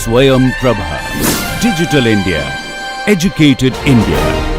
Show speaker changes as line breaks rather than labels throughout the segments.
Swayam Prabha. Digital India. Educated India.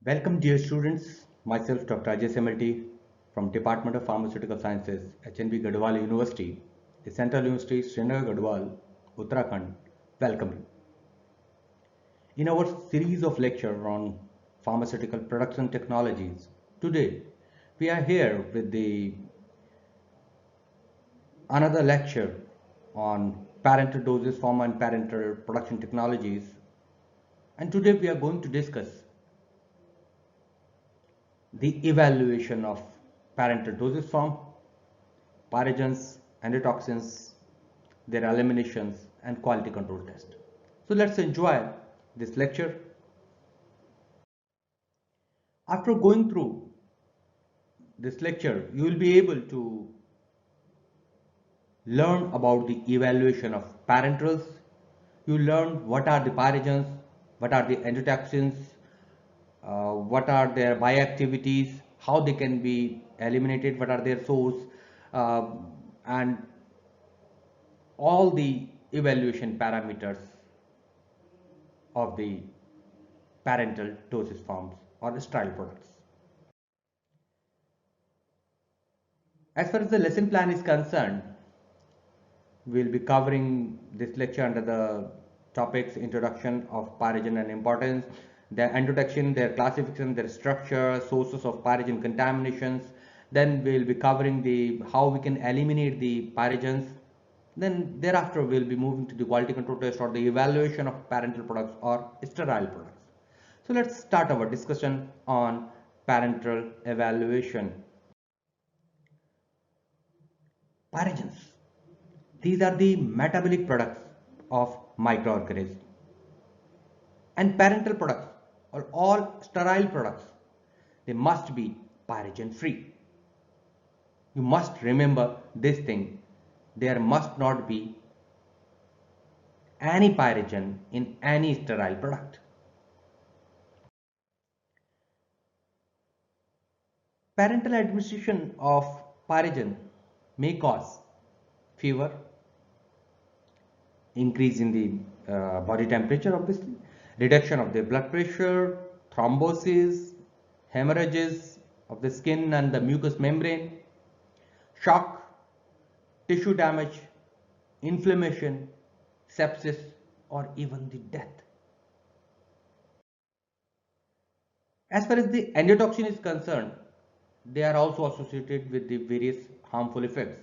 Welcome dear students, myself Dr. Ajay Semelty from Department of Pharmaceutical Sciences, HNB Gadwal University, the Central University, Srinagar Gadwal, Uttarakhand, welcome you. In our series of lecture on pharmaceutical production technologies, today we are here with the another lecture on parental dosage form and parental production technologies, and today we are going to discuss the evaluation of parental dosage form, pyrogens, endotoxins, their eliminations, and quality control test. So let's enjoy this lecture. After going through this lecture, you will be able to learn about the evaluation of parenterals. You learn what are the pyrogens, what are the endotoxins, what are their bioactivities, how they can be eliminated, what are their source, uh, and all the evaluation parameters of the parental dosage forms or sterile products. As far as the lesson plan is concerned, we'll be covering this lecture under the topics introduction of pyrogen and importance, their introduction, their classification, their structure, sources of pyrogen contaminations. Then we'll be covering the how we can eliminate the pyrogens. Then thereafter we'll be moving to the quality control test or the evaluation of parental products or sterile products. So let's start our discussion on parental evaluation. Pyrogens. These are the metabolic products of microorganisms. And parental products or all sterile products, they must be pyrogen free. You must remember this thing. There must not be any pyrogen in any sterile product. Parental administration of pyrogen may cause fever, increase in the body temperature obviously, reduction of the blood pressure, thrombosis, hemorrhages of the skin and the mucous membrane, shock, tissue damage, inflammation, sepsis, or even the death. As far as the endotoxin is concerned, they are also associated with the various harmful effects.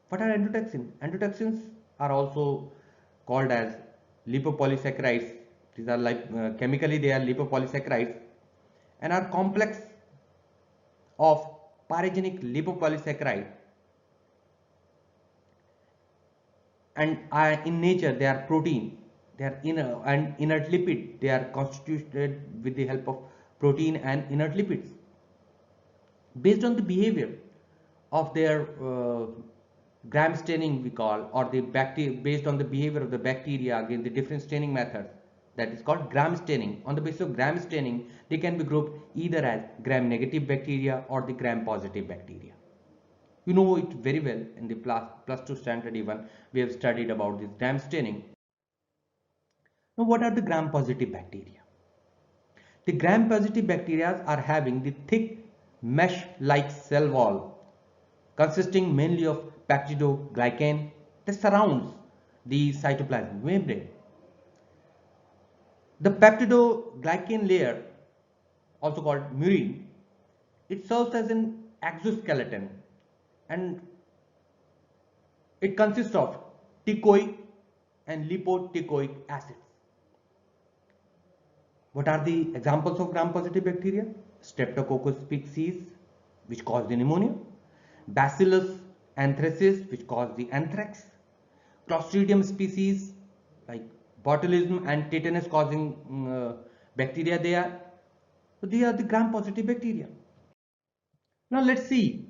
What are endotoxins? Endotoxins are also called as lipopolysaccharides. These are like chemically they are lipopolysaccharides and are complex of pyrogenic lipopolysaccharide, and in nature they are protein. They are and inert lipid. They are constituted with the help of protein and inert lipids. Based on the behavior of their gram staining we call, or the bacteria, based on the behavior of the bacteria against the different staining methods, that is called gram staining. On the basis of gram staining, they can be grouped either as gram negative bacteria or the gram positive bacteria. You know it very well. In the plus 2 standard even we have studied about this gram staining. Now what are the gram positive bacteria? The gram positive bacteria are having the thick mesh like cell wall consisting mainly of peptidoglycan that surrounds the cytoplasmic membrane. The peptidoglycan layer, also called murin, it serves as an exoskeleton and It consists of teichoic and lipoteichoic acids. What are the examples of gram-positive bacteria? Streptococcus species, which cause the pneumonia. Bacillus anthracis, which cause the anthrax. Clostridium species like botulism and tetanus causing bacteria they are. So these are the gram-positive bacteria. Now let's see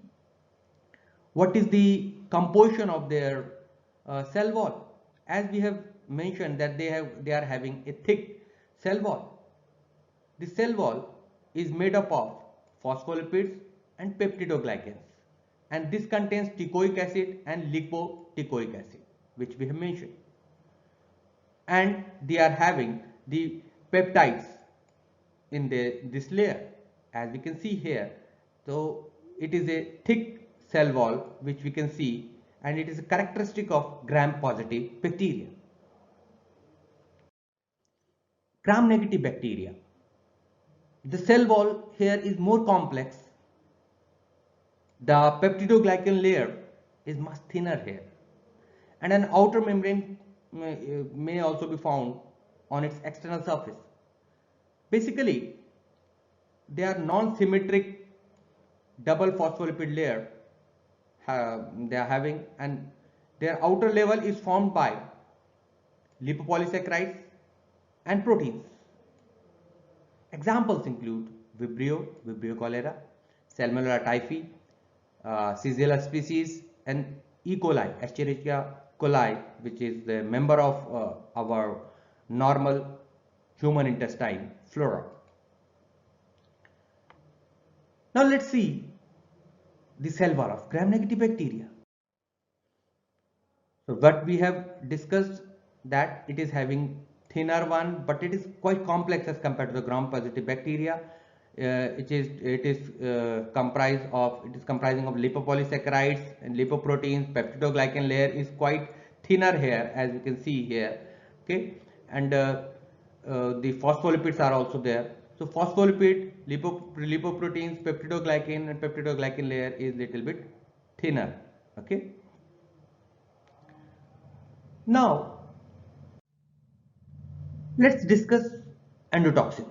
what is the composition of their cell wall. As we have mentioned that they are having a thick cell wall. The cell wall is made up of phospholipids and peptidoglycans, and this contains teichoic acid and lipoteichoic acid, which we have mentioned, and they are having the peptides in this layer, as we can see here. So it is a thick cell wall which we can see, and it is a characteristic of gram-positive bacteria. Gram-negative bacteria. The cell wall here is more complex. The peptidoglycan layer is much thinner here, and an outer membrane may also be found on its external surface. Basically, they are non-symmetric double phospholipid layer they are having, and their outer level is formed by lipopolysaccharides and proteins. Examples include Vibrio cholera, Salmonella typhi, Shigella species, and E. coli, Escherichia coli, which is the member of our normal human intestine flora. Now let's see the cell wall of gram-negative bacteria. So what we have discussed, that it is having thinner one, but it is quite complex as compared to the gram-positive bacteria. It is comprising of lipopolysaccharides and lipoproteins. Peptidoglycan layer is quite thinner here, as you can see here. Okay, and the phospholipids are also there. So phospholipid, lipoproteins, peptidoglycan, and peptidoglycan layer is little bit thinner. Okay. Now let's discuss endotoxin.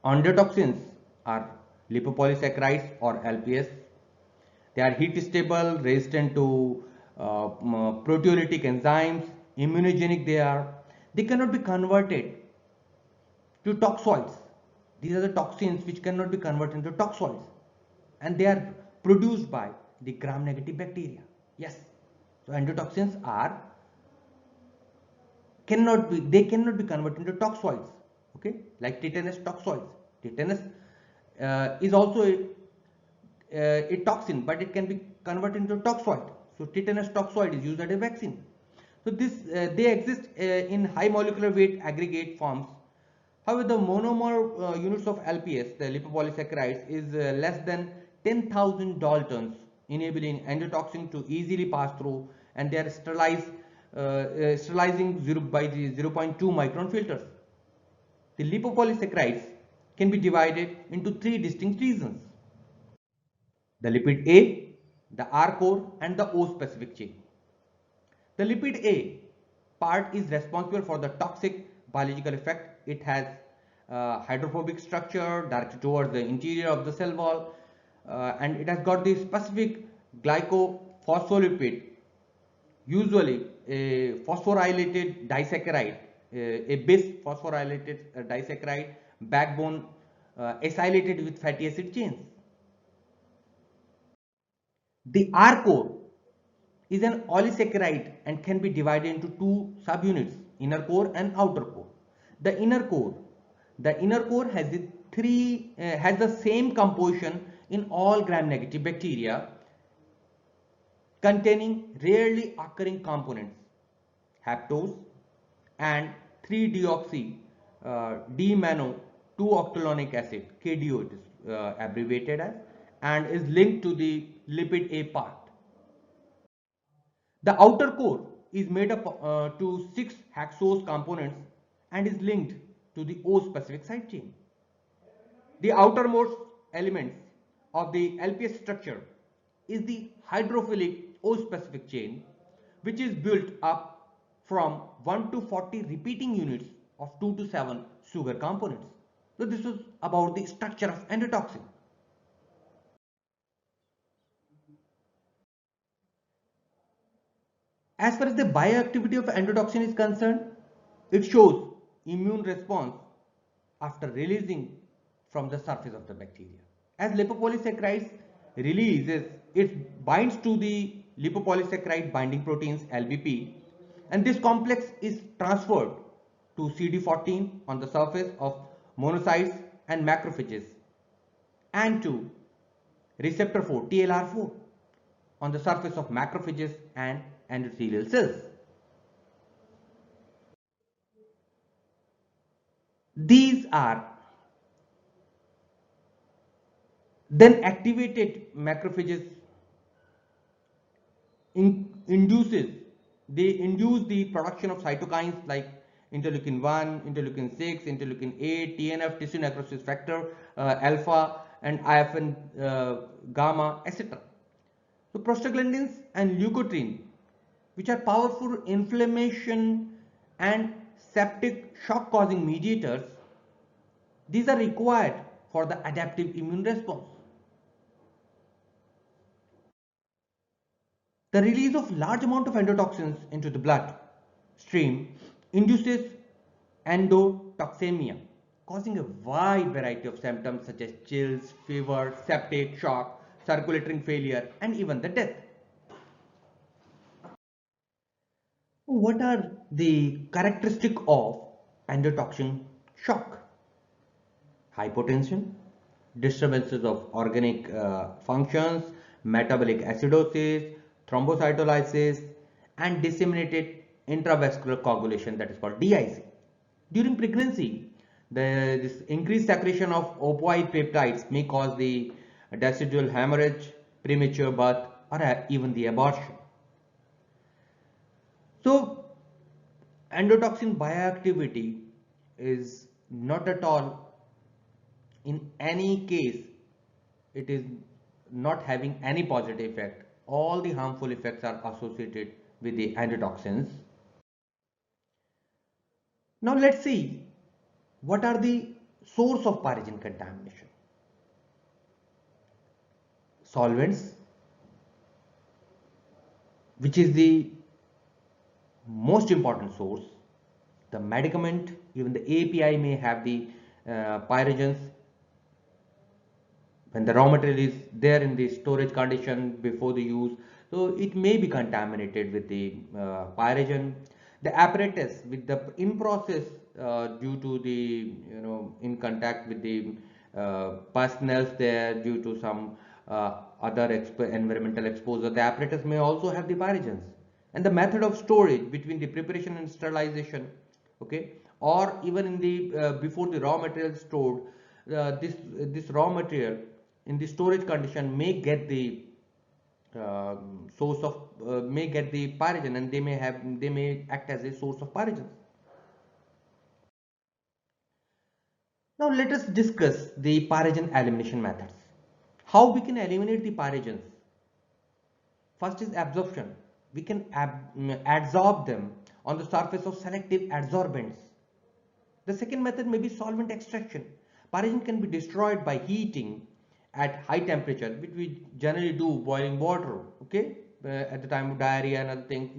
Endotoxins are lipopolysaccharides or LPS. They are heat stable, resistant to proteolytic enzymes, immunogenic they are. They cannot be converted to toxoids. These are the toxins which cannot be converted into toxoids, and they are produced by the gram-negative bacteria. Yes, so endotoxins cannot be converted into toxoids. Okay, like tetanus toxoids. Tetanus is also a toxin, but it can be converted into toxoid. So tetanus toxoid is used as a vaccine. So they exist in high molecular weight aggregate forms. However, the monomer units of LPS, the lipopolysaccharides, is less than 10,000 Daltons, enabling endotoxin to easily pass through, and they are sterilizing by the 0.2 micron filters. The lipopolysaccharides can be divided into three distinct regions: the lipid A, the R core, and the O specific chain. The lipid A part is responsible for the toxic biological effect. It has hydrophobic structure directed towards the interior of the cell wall, and it has got the specific glycophospholipid, usually a phosphorylated disaccharide, a bis phosphorylated disaccharide backbone acylated with fatty acid chains. The R core is an oligosaccharide and can be divided into two subunits, inner core and outer core. The inner core has the same composition in all gram-negative bacteria, containing rarely occurring components, haptose and 3-deoxy D-mano 2-octolonic acid, KDO it is abbreviated as, and is linked to the lipid A part. The outer core is made up to 6 hexose components and is linked to the O specific side chain. The outermost elements of the LPS structure is the hydrophilic O specific chain, which is built up from 1 to 40 repeating units of 2 to 7 sugar components. So this was about the structure of endotoxin. As far as the bioactivity of endotoxin is concerned, it shows immune response after releasing from the surface of the bacteria. As lipopolysaccharides releases, it binds to the lipopolysaccharide binding proteins LBP, and this complex is transferred to CD14 on the surface of monocytes and macrophages, and to receptor 4 TLR4 on the surface of macrophages and endothelial cells. These are then activated macrophages induces they induce the production of cytokines like interleukin 1, interleukin 6, interleukin 8, TNF, tissue necrosis factor, alpha, and IFN gamma, etc. So prostaglandins and leukotriene, which are powerful inflammation and septic shock causing mediators, these are required for the adaptive immune response. The release of large amount of endotoxins into the blood stream induces endotoxemia, causing a wide variety of symptoms such as chills, fever, septic shock, circulatory failure, and even the death. What are the characteristics of endotoxin shock? Hypotension, disturbances of organic functions, metabolic acidosis, thrombocytolysis, and disseminated intravascular coagulation, that is called DIC. During pregnancy, this increased secretion of opioid peptides may cause the decidual hemorrhage, premature birth, or even the abortion. So, endotoxin bioactivity is not at all, in any case, it is not having any positive effect. All the harmful effects are associated with the endotoxins. Now let's see what are the source of pyrogen contamination. Solvents, which is the most important source. The medicament, even the API may have the pyrogens. When the raw material is there in the storage condition before the use, so it may be contaminated with the pyrogen. The apparatus with the in process due to the in contact with the personnel there due to some other environmental exposure, the apparatus may also have the pyrogens. And the method of storage between the preparation and sterilization, okay, or even in the before the raw material is stored, this raw material in the storage condition may get the source of may get the pyrogen, and they may act as a source of pyrogens. Now let us discuss the pyrogen elimination methods. How we can eliminate the pyrogens? First is absorption. We can adsorb them on the surface of selective adsorbents. The second method may be solvent extraction. Pyrogen can be destroyed by heating at high temperature, which we generally do boiling water, okay, at the time of diarrhea and other things.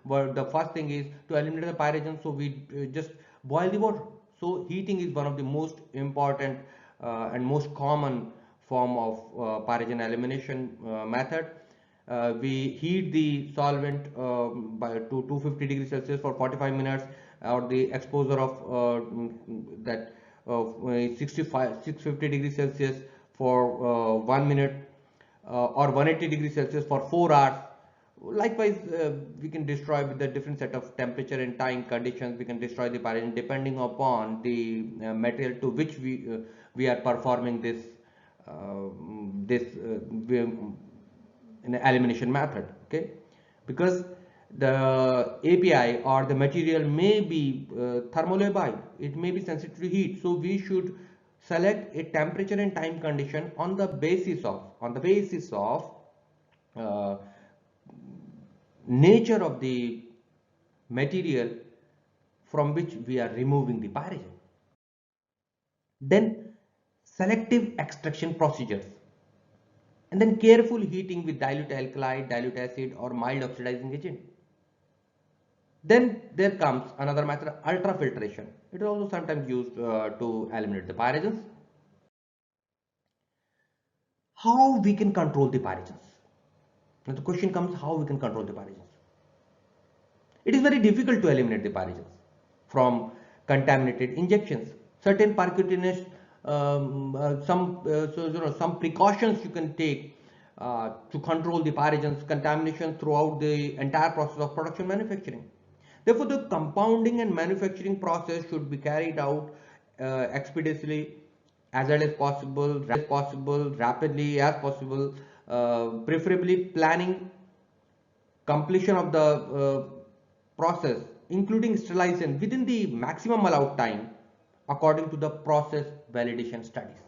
But the first thing is to eliminate the pyrogen, so we just boil the water. So heating is one of the most important and most common form of pyrogen elimination method. We heat the solvent to 250 degrees Celsius for 45 minutes, or the exposure of that 650 degrees Celsius for 1 minute, or 180 degrees Celsius for 4 hours. Likewise, we can destroy with the different set of temperature and time conditions. We can destroy the pyrogen depending upon the material to which we are performing this in elimination method, okay, because the API or the material may be thermolabile, it may be sensitive to heat, so we should select a temperature and time condition on the basis of nature of the material from which we are removing the pyrogen. Then selective extraction procedures, and then careful heating with dilute alkali, dilute acid or mild oxidizing agent. Then there comes another method, ultrafiltration. It is also sometimes used to eliminate the pyrogens. How we can control the pyrogens? Now the question comes, how we can control the pyrogens? It is very difficult to eliminate the pyrogens from contaminated injections. Certain percutaneous, some precautions you can take to control the pyrogens contamination throughout the entire process of production manufacturing. Therefore, the compounding and manufacturing process should be carried out expeditiously, as early as possible, rapidly as possible, preferably planning completion of the process, including sterilization within the maximum allowed time according to the process validation studies.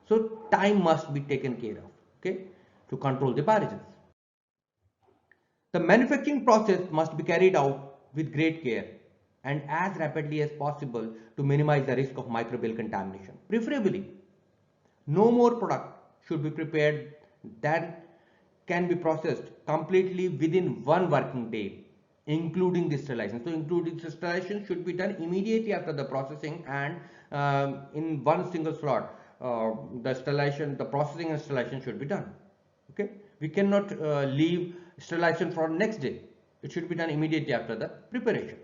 So time must be taken care of, okay, to control the pyrogens. The manufacturing process must be carried out with great care and as rapidly as possible to minimize the risk of microbial contamination. Preferably, no more product should be prepared than can be processed completely within one working day, including the sterilization. So including the sterilization should be done immediately after the processing, and in one single slot the sterilization, the processing and sterilization should be done. Okay, we cannot leave sterilization for next day. It should be done immediately after the preparation.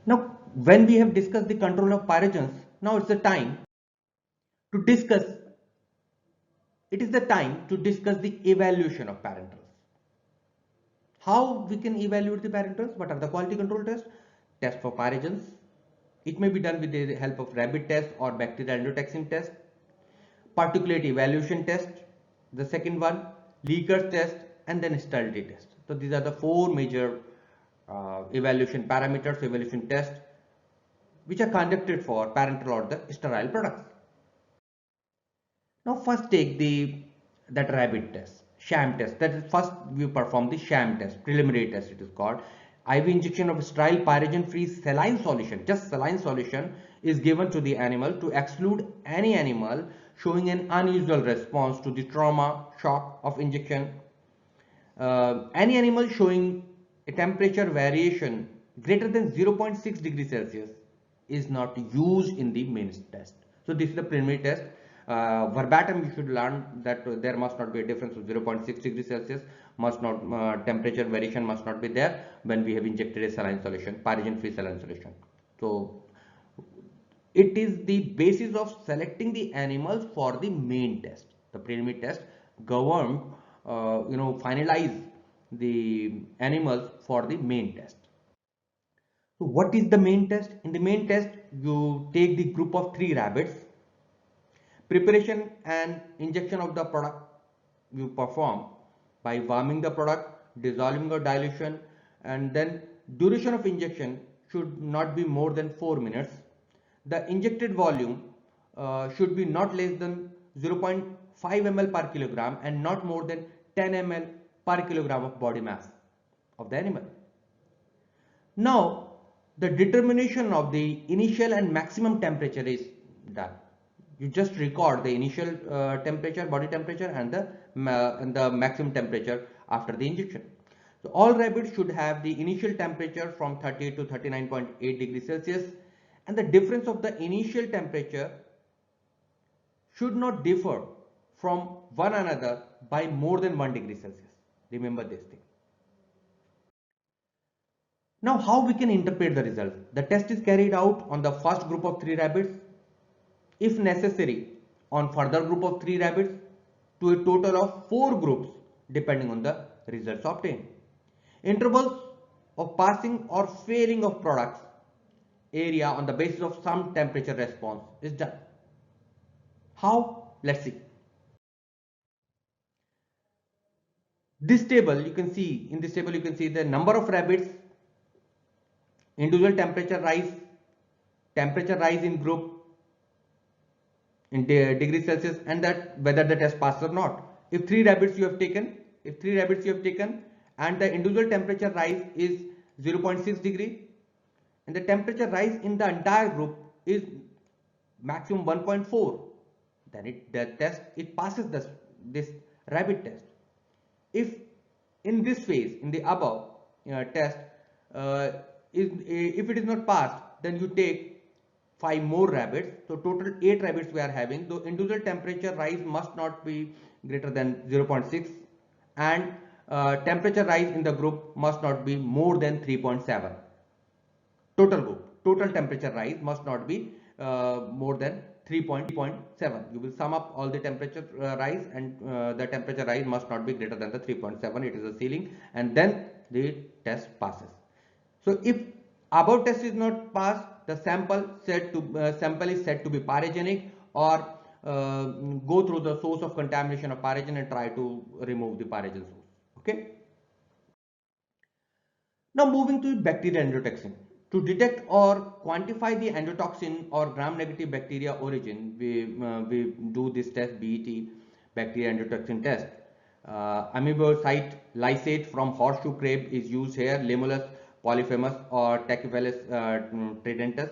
Now, when we have discussed the control of pyrogens, now it's the time to discuss. It is the time to discuss the evaluation of parenterals. How we can evaluate the parenterals? What are the quality control tests? Test for pyrogens. It may be done with the help of rabbit test or bacterial endotoxin test. Particulate evaluation test, the second one, leakers test, and then sterility test. So these are the four major evaluation parameters, evaluation tests, which are conducted for parenteral or the sterile products. Now first take that rabbit test, sham test. That is, first we perform the sham test, preliminary test it is called. IV injection of sterile pyrogen free saline solution, just saline solution, is given to the animal to exclude any animal showing an unusual response to the trauma shock of injection. Any animal showing a temperature variation greater than 0.6 degrees Celsius is not used in the main test. So this is the preliminary test. Verbatim you should learn that there must not be a difference of 0.6 degrees Celsius, must not temperature variation must not be there when we have injected a saline solution, pyrogen free saline solution. So it is the basis of selecting the animals for the main test. The preliminary test govern, finalize the animals for the main test. So what is the main test? In the main test, you take the group of 3 rabbits. Preparation and injection of the product you perform by warming the product, dissolving or dilution, and then duration of injection should not be more than 4 minutes. The injected volume should be not less than 0.5 ml per kilogram and not more than 10 ml per kilogram of body mass of the animal. Now, the determination of the initial and maximum temperature is done. You just record the initial temperature, body temperature, and the maximum temperature after the injection. So all rabbits should have the initial temperature from 38 to 39.8 degrees Celsius, and the difference of the initial temperature should not differ from one another by more than 1 degree Celsius. Remember this thing. Now how we can interpret the results? The test is carried out on the first group of 3 rabbits, if necessary on further group of 3 rabbits, to a total of 4 groups depending on the results obtained. Intervals of passing or failing of products area on the basis of some temperature response is done. How? Let's see. This table you can see, in this table you can see the number of rabbits, individual temperature rise in group, in degrees Celsius, and that whether the test passes or not. If three rabbits you have taken, and the individual temperature rise is 0.6 degree, and the temperature rise in the entire group is maximum 1.4, then it passes this rabbit test. If in this phase, in the above test, if it is not passed, then you take 5 more rabbits. So total 8 rabbits we are having. The individual temperature rise must not be greater than 0.6, and temperature rise in the group must not be more than 3.7. Total temperature rise must not be more than 3.7. You will sum up all the temperature rise, and the temperature rise must not be greater than the 3.7. It is a ceiling, and then the test passes. So if above test is not passed, the sample is said to be pyrogenic, or go through the source of contamination of pyrogen and try to remove the pyrogen source. Okay. Now moving to bacterial endotoxin. To detect or quantify the endotoxin or gram-negative bacteria origin, we do this test, BET, bacteria endotoxin test. Amoebocyte lysate from horseshoe crab is used here, Limulus polyphemus or Tachyphalis tridentus.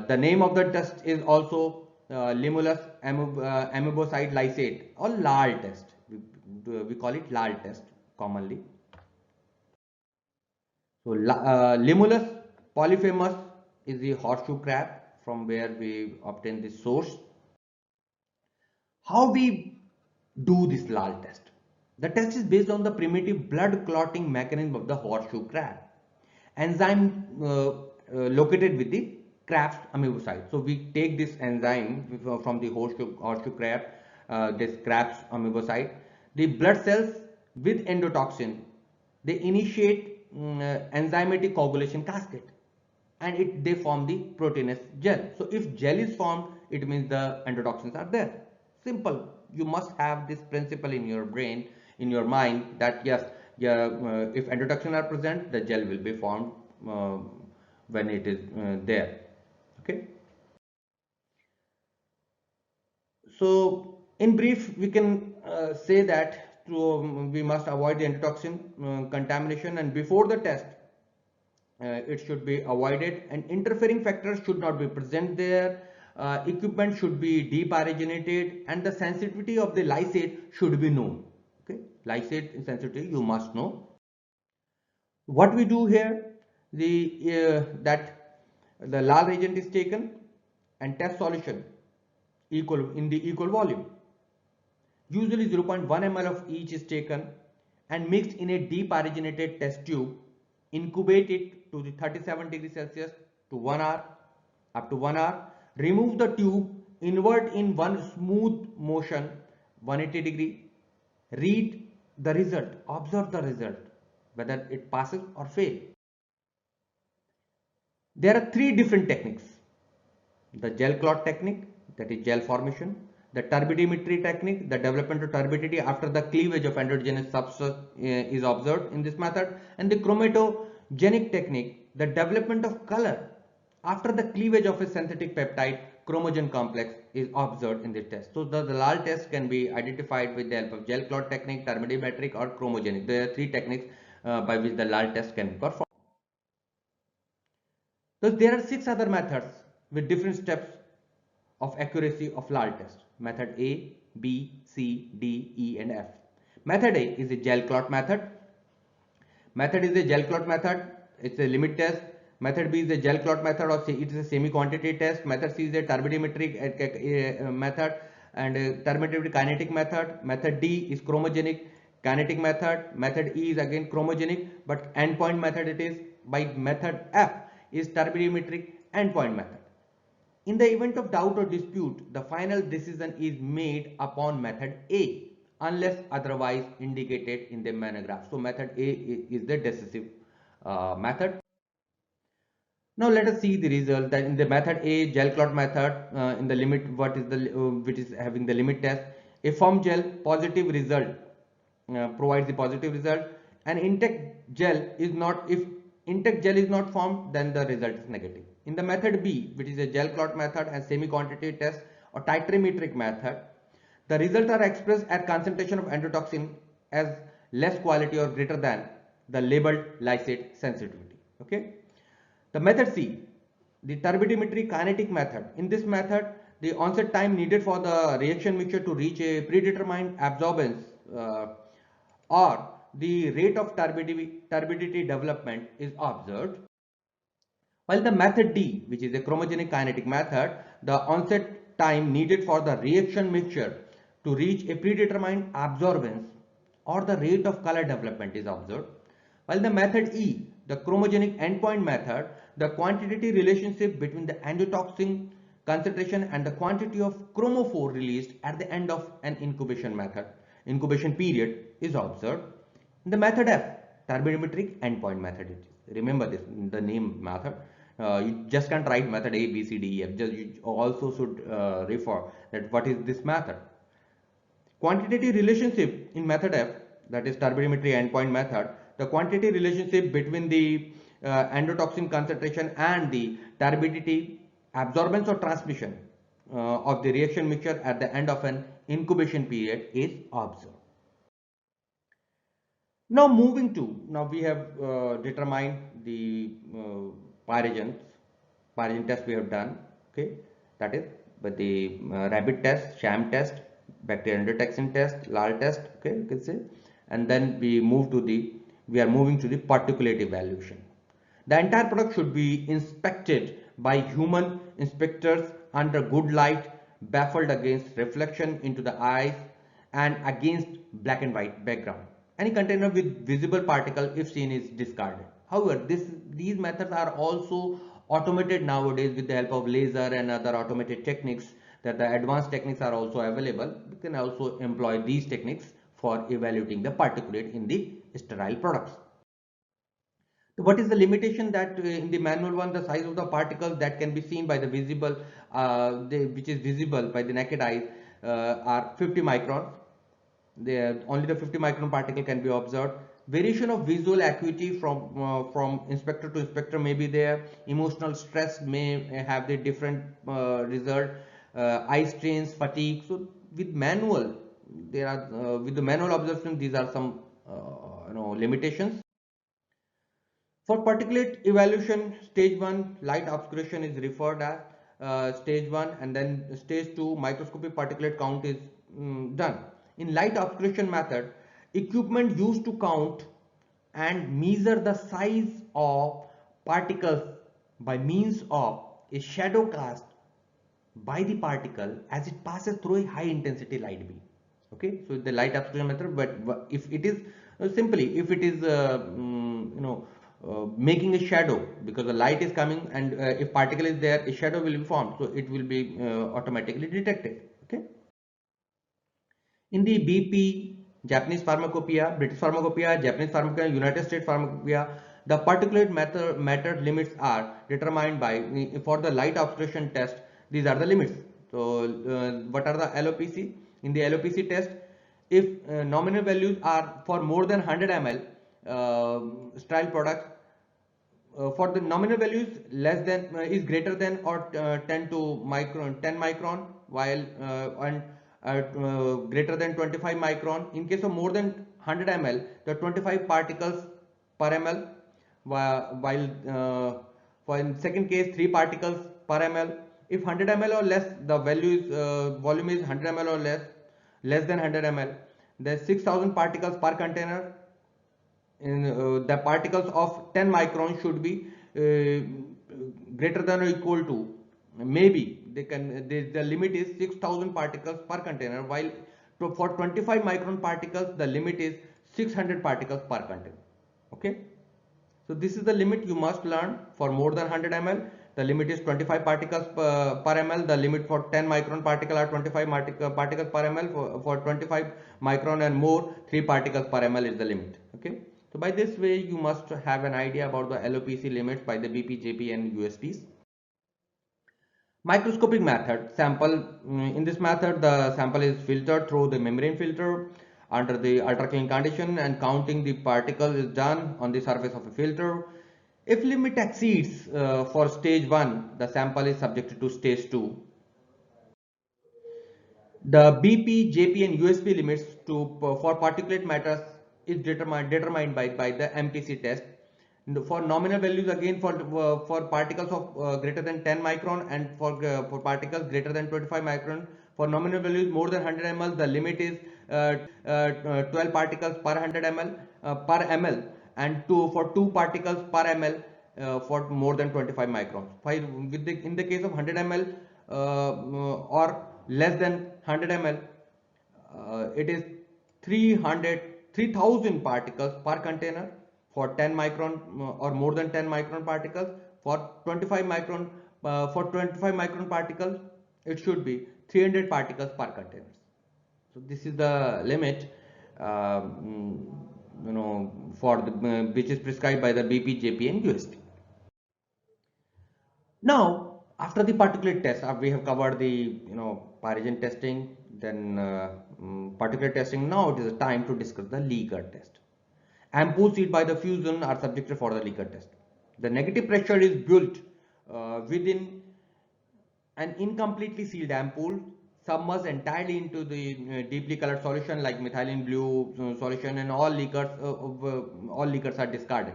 The name of the test is also Limulus amoebocyte lysate, or LAL test. We call it LAL test commonly. So Limulus polyphemus is the horseshoe crab from where we obtain this source. How we do this LAL test? The test is based on the primitive blood clotting mechanism of the horseshoe crab. Enzyme located with the crab's amoebocyte. So we take this enzyme from the horseshoe crab, this crab's amoebocyte. The blood cells with endotoxin, they initiate enzymatic coagulation cascade, and they form the proteinous gel. So if gel is formed, it means the endotoxins are there. Simple. You must have this principle in your brain, in your mind, that yes, if endotoxins are present, the gel will be formed when it is there. Okay. So in brief, we can say that we must avoid the endotoxin contamination, and before the test it should be avoided, and interfering factors should not be present there. Equipment should be depyrogenated, and the sensitivity of the lysate should be known. Okay, lysate sensitivity you must know. What we do here, that the LAL reagent is taken and test solution in the equal volume. Usually 0.1 ml of each is taken and mixed in a depyrogenated test tube, incubated to the 37 degrees Celsius to 1 hour, up to 1 hour. Remove the tube, invert in one smooth motion, 180 degree. Read the result, observe the result, whether it passes or fails. There are 3 different techniques. The gel clot technique, that is gel formation. The turbidimetry technique, the development of turbidity after the cleavage of endogenous substance is observed in this method. And the chromatogenic technique, the development of color after the cleavage of a synthetic peptide chromogen complex is observed in this test. So the LAL test can be identified with the help of gel clot technique, turbidimetric, or chromogenic. There are 3 techniques by which the LAL test can be performed. So there are 6 other methods with different steps of accuracy of LAL test. Method A, B, C, D, E and F. Method A is a gel clot method. It's a limit test. Method B is a gel clot method, or it is a semi-quantity test. Method C is a turbidimetric method and turbidimetric kinetic method. Method D is chromogenic kinetic method. Method E is again chromogenic, but endpoint method it is. By method F is turbidimetric endpoint method. In the event of doubt or dispute, the final decision is made upon method A unless otherwise indicated in the monograph. So method A is the decisive method. Now let us see the result. That in the method A, gel clot method, in the limit, which is having the limit test, a firm gel positive result provides the positive result, and intact gel is not. If intact gel is not formed, then the result is negative. In the method B, which is a gel clot method and semi-quantity test, or titrimetric method, the results are expressed at concentration of endotoxin as less quality or greater than the labeled lysate sensitivity. Okay. The method C, the turbidimetry kinetic method. In this method, the onset time needed for the reaction mixture to reach a predetermined absorbance or the rate of turbidity development is observed. While the method D, which is a chromogenic kinetic method, the onset time needed for the reaction mixture to reach a predetermined absorbance or the rate of color development is observed. While the method E, the chromogenic endpoint method, the quantitative relationship between the endotoxin concentration and the quantity of chromophore released at the end of an incubation period is observed. The method F, turbidimetric endpoint method. Remember this, the name method. You just can't write method A, B, C, D, E, F. You also should refer that what is this method. Quantitative relationship in method F, that is turbidimetry endpoint method, the quantitative relationship between the endotoxin concentration and the turbidity absorbance or transmission of the reaction mixture at the end of an incubation period is observed. Now moving to, now we have determined the pyrogen test we have done, okay, that is but the rabbit test, sham test, bacterial endotoxin test, lal test, okay, you can say, and then we are moving to the particulate evaluation. The entire product should be inspected by human inspectors under good light, baffled against reflection into the eyes and against black and white background. Any container with visible particle, if seen, is discarded. However, these methods are also automated nowadays with the help of laser and other automated techniques, that the advanced techniques are also available. We can also employ these techniques for evaluating the particulate in the sterile products. What is the limitation that in the manual one, the size of the particle that can be seen by the visible, which is visible by the naked eye, are 50 microns. Only the 50 micron particle can be observed. Variation of visual acuity from inspector to inspector may be there. Emotional stress may have the different result. Eye strains, fatigue. So with manual, there are with the manual observation, these are some limitations. For particulate evaluation, stage 1 light obscuration is referred as stage 1, and then stage 2 microscopic particulate count is done. In light obscuration method, equipment used to count and measure the size of particles by means of a shadow cast by the particle as it passes through a high intensity light beam. Okay, so the light obscuration method, but if it is simply, if it is making a shadow, because the light is coming and if particle is there, a shadow will be formed, so it will be automatically detected. Okay. In the BP, Japanese pharmacopoeia, British pharmacopoeia, Japanese pharmacopoeia, United States pharmacopoeia, the particulate matter limits are determined by, for the light obscuration test, these are the limits. So what are the LOPC? In the LOPC test, if nominal values are for more than 100 ml sterile products, for the nominal values less than is greater than or 10 micron, while greater than 25 micron. In case of more than 100 ml, the 25 particles per ml, while for in second case 3 particles per ml. If 100 ml or less, the value is volume is 100 ml or less than 100 ml, there 6000 particles per container. In the particles of 10 micron should be greater than or equal to, maybe the limit is 6000 particles per container, while for 25 micron particles the limit is 600 particles per container. Okay, so this is the limit you must learn. For more than 100 ml, the limit is 25 particles per ml. The limit for 10 micron particle are 25 particles per ml. For 25 micron and more, 3 particles per ml is the limit. Okay, so by this way you must have an idea about the LOPC limits by the BP, JP and USPs. Microscopic method, sample. In this method, the sample is filtered through the membrane filter under the ultra clean condition, and counting the particles is done on the surface of a filter. If limit exceeds for stage 1, the sample is subjected to stage 2. The BP, JP, and USP limits for particulate matters is determined by the MPC test. For nominal values, again for particles of greater than 10 micron, and for particles greater than 25 micron. For nominal values more than 100 ml, the limit is 12 particles per 100 ml per ml, and for 2 particles per ml for more than 25 microns. In the case of 100 ml or less than 100 ml, it is 3000 particles per container. For 10 micron or more than 10 micron particles, for 25 micron particles, it should be 300 particles per container. So this is the limit, for the which is prescribed by the BP, JP, and USP. Now, after the particulate test, we have covered the pyrogen testing, then particulate testing. Now it is time to discuss the Likert test. Ampoules sealed by the fusion are subjected for the Likert test. The negative pressure is built within an incompletely sealed ampoule, submerged entirely into the deeply colored solution like methylene blue solution, and all Likerts are discarded.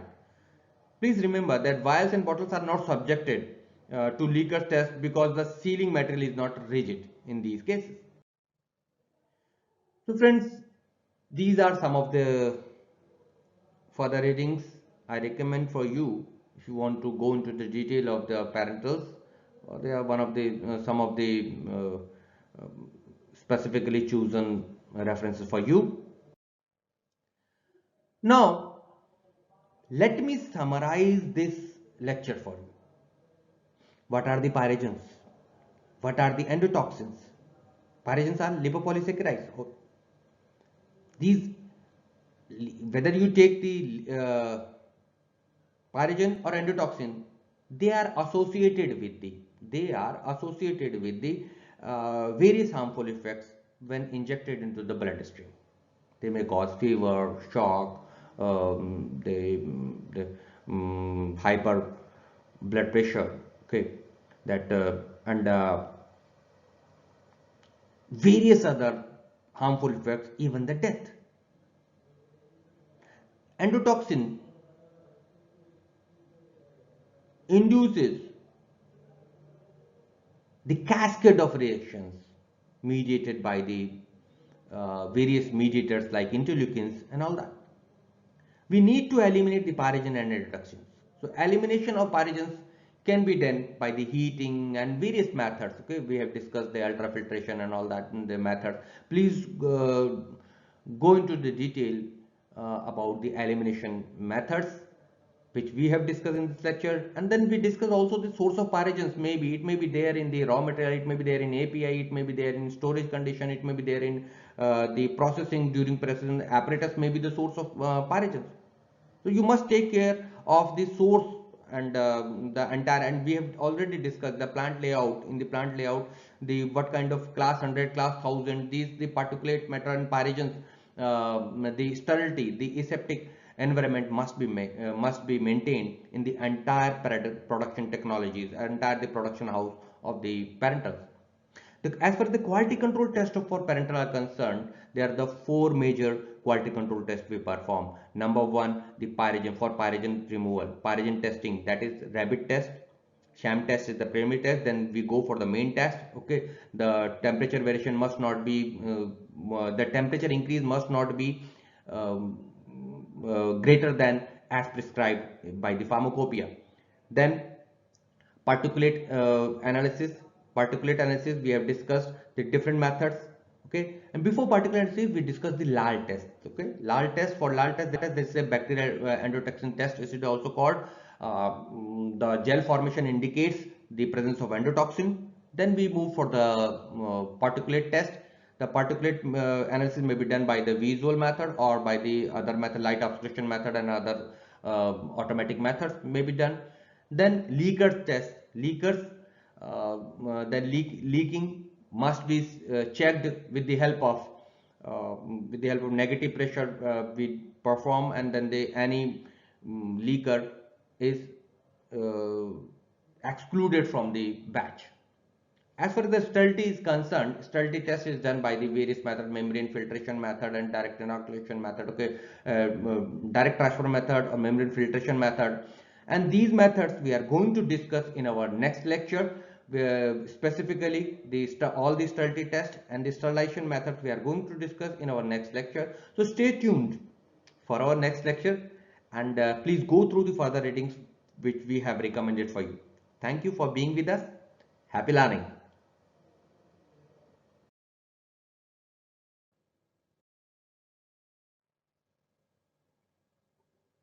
Please remember that vials and bottles are not subjected to Likert test because the sealing material is not rigid in these cases. So friends, these are some of the further readings I recommend for you if you want to go into the detail of the parentals, or they are one of the some of the specifically chosen references for you. Now, let me summarize this lecture for you. What are the pyrogens? What are the endotoxins? Pyrogens are lipopolysaccharides. These, whether you take the pyrogen or endotoxin, they are associated with the various harmful effects when injected into the bloodstream. They may cause fever, shock, hyper blood pressure, okay, that and various other harmful effects, even the death. Endotoxin induces the cascade of reactions mediated by the various mediators like interleukins and all that. We need to eliminate the pyrogen and endotoxins. So elimination of pyrogens can be done by the heating and various methods. Okay, we have discussed the ultrafiltration and all that in the method. Please go into the detail about the elimination methods which we have discussed in this lecture, and then we discuss also the source of pyrogens. Maybe it may be there in the raw material, it may be there in API, it may be there in storage condition, it may be there in the processing during precision apparatus, may be the source of pyrogens. So you must take care of the source and the entire, and we have already discussed the plant layout. In the plant layout, the what kind of class 100, class 1000, these the particulate matter and pyrogens, the sterility, the aseptic environment must be maintained in the entire production technologies, entire the production house of the parentals. As far as the quality control test for parental are concerned, there are the four major quality control tests we perform. Number one, the pyrogen, for pyrogen removal, pyrogen testing, that is rabbit test. Sham test is the primary test. Then we go for the main test. Okay, the temperature variation must not be, the temperature increase must not be greater than as prescribed by the pharmacopoeia. Then particulate analysis, we have discussed the different methods. Okay, and before particulate analysis we discussed the LAL test. Okay, LAL test, this is a bacterial endotoxin test, it is also called. The gel formation indicates the presence of endotoxin. Then we move for the particulate test. The particulate analysis may be done by the visual method or by the other method, light obstruction method, and other automatic methods may be done. Then Likert test. Leaking must be checked with the help of negative pressure we perform, and then any leaker is excluded from the batch. As far as the sterility is concerned, sterility test is done by the various method, membrane filtration method and direct inoculation method, okay, direct transfer method or membrane filtration method. And these methods we are going to discuss in our next lecture. Specifically all the sterility test and the sterilization methods we are going to discuss in our next lecture. So stay tuned for our next lecture, and please go through the further readings which we have recommended for you. Thank you for being with us. Happy learning.